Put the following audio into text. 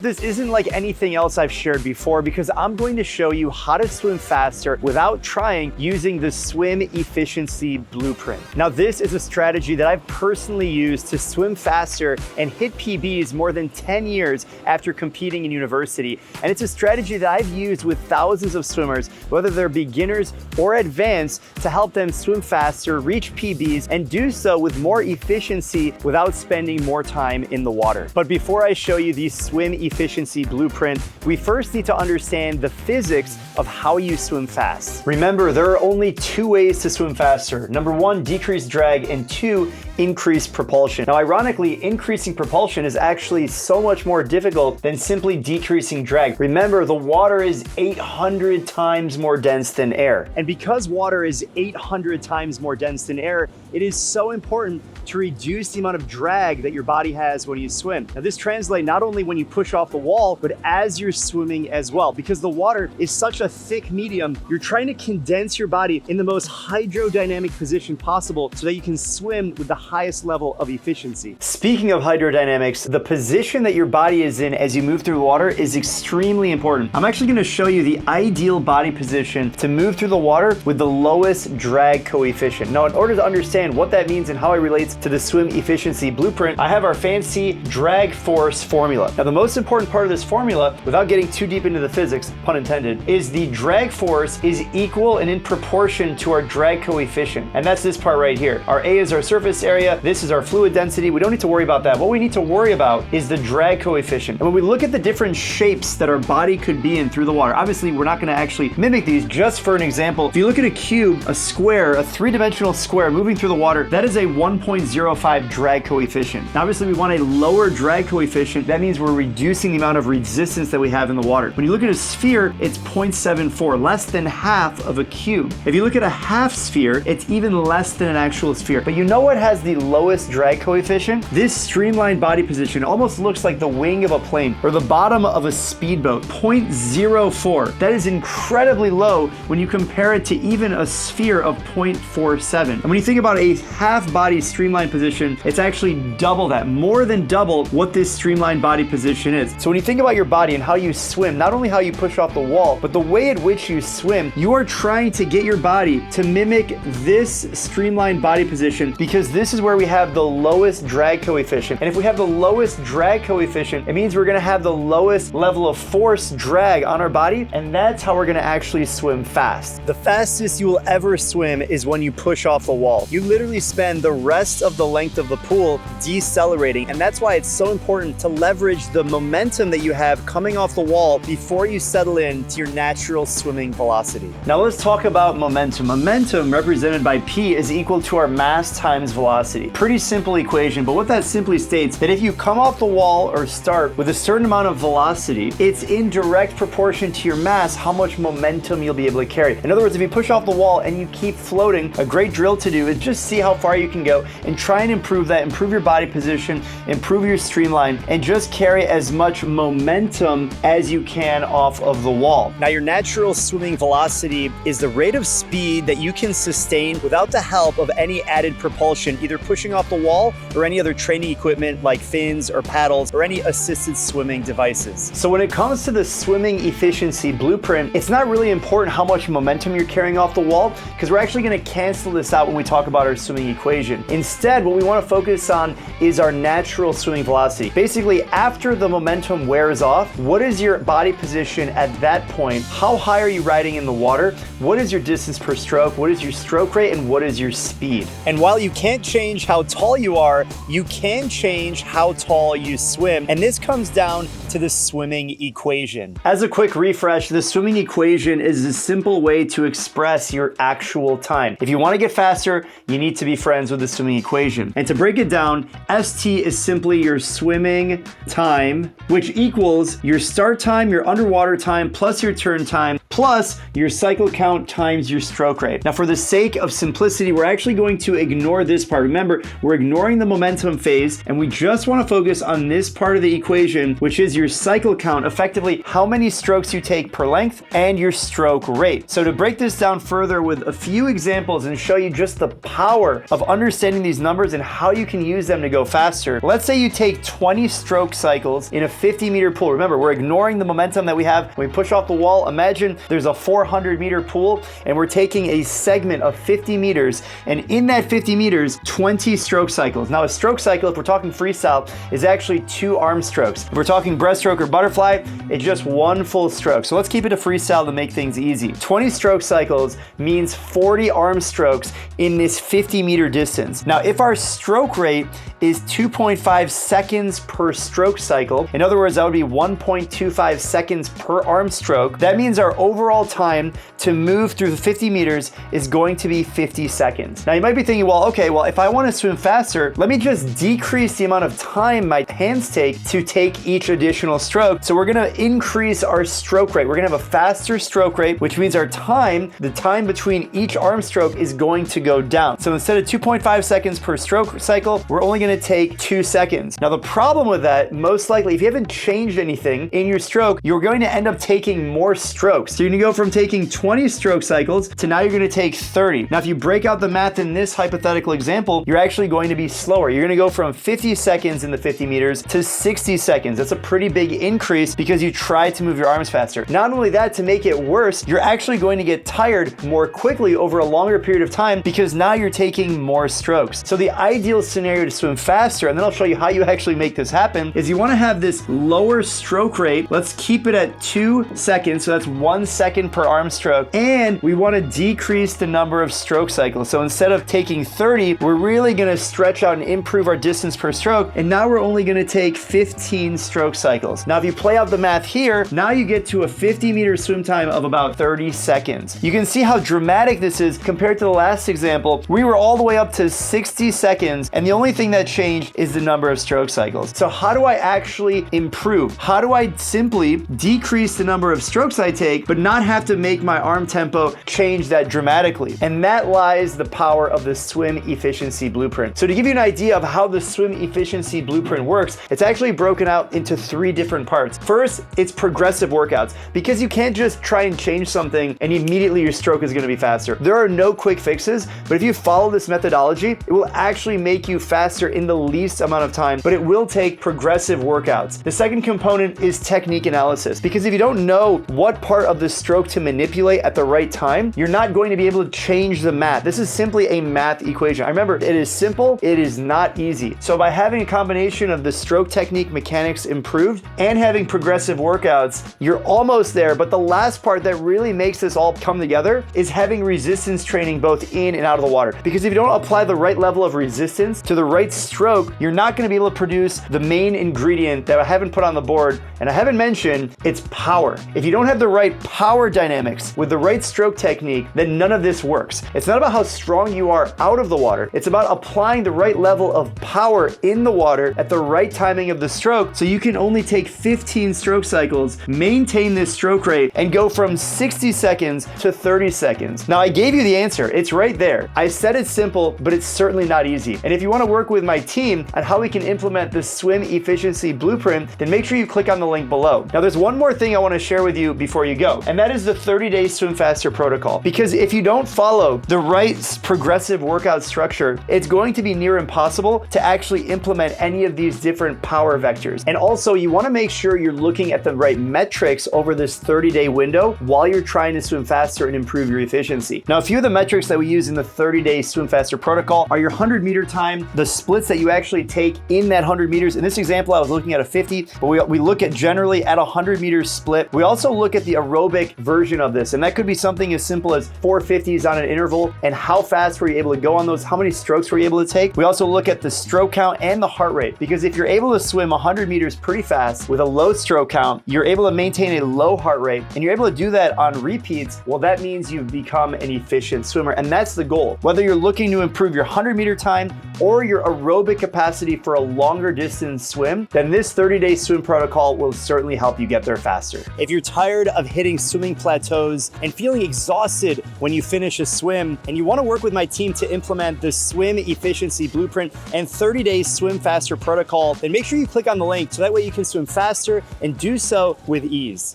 This isn't like anything else I've shared before because I'm going to show you how to swim faster without trying using the SwimEfficiency blueprint. Now, this is a strategy that I've personally used to swim faster and hit PBs more than 10 years after competing in university. And it's a strategy that I've used with thousands of swimmers, whether they're beginners or advanced, to help them swim faster, reach PBs, and do so with more efficiency without spending more time in the water. But before I show you the SwimEfficiency blueprint, we first need to understand the physics of how you swim fast. Remember, there are only two ways to swim faster. Number one, decrease drag, and two, increase propulsion. Now, ironically, increasing propulsion is actually so much more difficult than simply decreasing drag. Remember, the water is 800 times more dense than air. And because water is 800 times more dense than air, it is so important to reduce the amount of drag that your body has when you swim. Now, this translates not only when you push off the wall, but as you're swimming as well. Because the water is such a thick medium, you're trying to condense your body in the most hydrodynamic position possible so that you can swim with the highest level of efficiency. Speaking of hydrodynamics, the position that your body is in as you move through the water is extremely important. I'm actually going to show you the ideal body position to move through the water with the lowest drag coefficient. Now, in order to understand what that means and how it relates to the SwimEfficiency blueprint, I have our fancy drag force formula. Now, the most important part of this formula, without getting too deep into the physics, pun intended, is the drag force is equal and in proportion to our drag coefficient. And that's this part right here. Our A is our surface area. This is our fluid density. We don't need to worry about that. What we need to worry about is the drag coefficient. And when we look at the different shapes that our body could be in through the water, obviously we're not going to actually mimic these. Just for an example, if you look at a cube, a square, a three-dimensional square moving through the water, that is a 1.05 drag coefficient. Now, obviously we want a lower drag coefficient. That means we're reducing the amount of resistance that we have in the water. When you look at a sphere, it's 0.74, less than half of a cube. If you look at a half sphere, it's even less than an actual sphere. But you know what has the lowest drag coefficient? This streamlined body position almost looks like the wing of a plane or the bottom of a speedboat, 0.04. That is incredibly low when you compare it to even a sphere of 0.47. And when you think about a half body streamlined position, it's actually double that, more than double what this streamlined body position is. So when you think about your body and how you swim, not only how you push off the wall, but the way in which you swim, you are trying to get your body to mimic this streamlined body position because this is where we have the lowest drag coefficient. And if we have the lowest drag coefficient, it means we're going to have the lowest level of force drag on our body, and that's how we're going to actually swim fast. The fastest you will ever swim is when you push off the wall. You literally spend the rest of the length of the pool decelerating, and that's why it's so important to leverage the momentum that you have coming off the wall before you settle into your natural swimming velocity. Now let's talk about momentum. Momentum, represented by P, is equal to our mass times velocity. Pretty simple equation, but what that simply states that if you come off the wall or start with a certain amount of velocity, it's in direct proportion to your mass how much momentum you'll be able to carry. In other words, if you push off the wall and you keep floating, a great drill to do is just see how far you can go and try and improve that, improve your body position, improve your streamline, and just carry as much momentum as you can off of the wall. Now, your natural swimming velocity is the rate of speed that you can sustain without the help of any added propulsion, either pushing off the wall or any other training equipment like fins or paddles or any assisted swimming devices. So when it comes to the SwimEfficiency blueprint, it's not really important how much momentum you're carrying off the wall because we're actually going to cancel this out when we talk about our swimming equation. Instead, what we want to focus on is our natural swimming velocity. Basically, after the momentum wears off, what is your body position at that point? How high are you riding in the water? What is your distance per stroke? What is your stroke rate? And what is your speed? And while you can't change how tall you are, you can change how tall you swim. And this comes down to the swimming equation. As a quick refresh, the swimming equation is a simple way to express your actual time. If you want to get faster, you need to be friends with the swimming equation. And to break it down, ST is simply your swimming time, which equals your start time, your underwater time, plus your turn time, plus plus your cycle count times your stroke rate. Now, for the sake of simplicity, we're actually going to ignore this part. Remember, we're ignoring the momentum phase, and we just want to focus on this part of the equation, which is your cycle count, effectively how many strokes you take per length, and your stroke rate. So to break this down further with a few examples and show you just the power of understanding these numbers and how you can use them to go faster, let's say you take 20 stroke cycles in a 50-meter pool. Remember, we're ignoring the momentum that we have when we push off the wall. Imagine there's a 400-meter pool, and we're taking a segment of 50 meters, and in that 50 meters, 20 stroke cycles. Now, a stroke cycle, if we're talking freestyle, is actually 2 arm strokes. If we're talking breaststroke or butterfly, it's just 1 full stroke. So let's keep it a freestyle to make things easy. 20 stroke cycles means 40 arm strokes in this 50-meter distance. Now, if our stroke rate is 2.5 seconds per stroke cycle, in other words, that would be 1.25 seconds per arm stroke, that means our overall time to move through the 50 meters is going to be 50 seconds. Now, you might be thinking, well, okay, well, if I want to swim faster, let me just decrease the amount of time my hands take to take each additional stroke. So we're going to increase our stroke rate. We're going to have a faster stroke rate, which means our time, the time between each arm stroke, is going to go down. So instead of 2.5 seconds per stroke cycle, we're only going to take 2 seconds. Now, the problem with that, most likely, if you haven't changed anything in your stroke, you're going to end up taking more strokes. So you're going to go from taking 20 stroke cycles to now you're going to take 30. Now, if you break out the math in this hypothetical example, you're actually going to be slower. You're going to go from 50 seconds in the 50 meters to 60 seconds. That's a pretty big increase because you tried to move your arms faster. Not only that, to make it worse, you're actually going to get tired more quickly over a longer period of time because now you're taking more strokes. So the ideal scenario to swim faster, and then I'll show you how you actually make this happen, is you want to have this lower stroke rate. Let's keep it at 2 seconds. So that's 1 second per arm stroke. And we want to decrease the number of stroke cycles. So instead of taking 30, we're really going to stretch out and improve our distance per stroke. And now we're only going to take 15 stroke cycles. Now, if you play out the math here, now you get to a 50-meter swim time of about 30 seconds. You can see how dramatic this is compared to the last example. We were all the way up to 60 seconds, and the only thing that changed is the number of stroke cycles. So how do I actually improve? How do I simply decrease the number of strokes I take, but not have to make my arm tempo change that dramatically? And that lies the power of the swim efficiency blueprint. So to give you an idea of how the swim efficiency blueprint works, it's actually broken out into 3 different parts. First, it's progressive workouts, because you can't just try and change something and immediately your stroke is going to be faster. There are no quick fixes, but if you follow this methodology, it will actually make you faster in the least amount of time, but it will take progressive workouts. The second component is technique analysis, because if you don't know what part of the stroke to manipulate at the right time, you're not going to be able to change the math. This is simply a math equation. I remember, it is simple, it is not easy. So by having a combination of the stroke technique mechanics improved and having progressive workouts, you're almost there. But the last part that really makes this all come together is having resistance training both in and out of the water. Because if you don't apply the right level of resistance to the right stroke, you're not going to be able to produce the main ingredient that I haven't put on the board and I haven't mentioned, it's power. If you don't have the right power dynamics with the right stroke technique, then none of this works. It's not about how strong you are out of the water. It's about applying the right level of power in the water at the right timing of the stroke, so you can only take 15 stroke cycles, maintain this stroke rate, and go from 60 seconds to 30 seconds. Now, I gave you the answer. It's right there. I said it's simple, but it's certainly not easy. And if you want to work with my team on how we can implement the swim efficiency blueprint, then make sure you click on the link below. Now, there's one more thing I want to share with you before you go, and that is the 30-day swim faster protocol. Because if you don't follow the right progressive workout structure, it's going to be near impossible to actually implement any of these different power vectors. And also, you want to make sure you're looking at the right metrics over this 30-day window while you're trying to swim faster and improve your efficiency. Now, a few of the metrics that we use in the 30-day swim faster protocol are your 100-meter time, the splits that you actually take in that 100 meters. In this example, I was looking at a 50, but we look at generally at a 100-meter split. We also look at the aerobic version of this, and that could be something as simple as 450s on an interval and how fast were you able to go on those, how many strokes were you able to take. We also look at the stroke count and the heart rate, because if you're able to swim 100 meters pretty fast with a low stroke count, you're able to maintain a low heart rate, and you're able to do that on repeats, well, that means you've become an efficient swimmer, and that's the goal. Whether you're looking to improve your 100-meter time or your aerobic capacity for a longer distance swim, then this 30-day swim protocol will certainly help you get there faster. If you're tired of hitting swimming plateaus and feeling exhausted when you finish a swim, and you want to work with my team to implement the Swim Efficiency Blueprint and 30-day Swim Faster protocol, then make sure you click on the link so that way you can swim faster and do so with ease.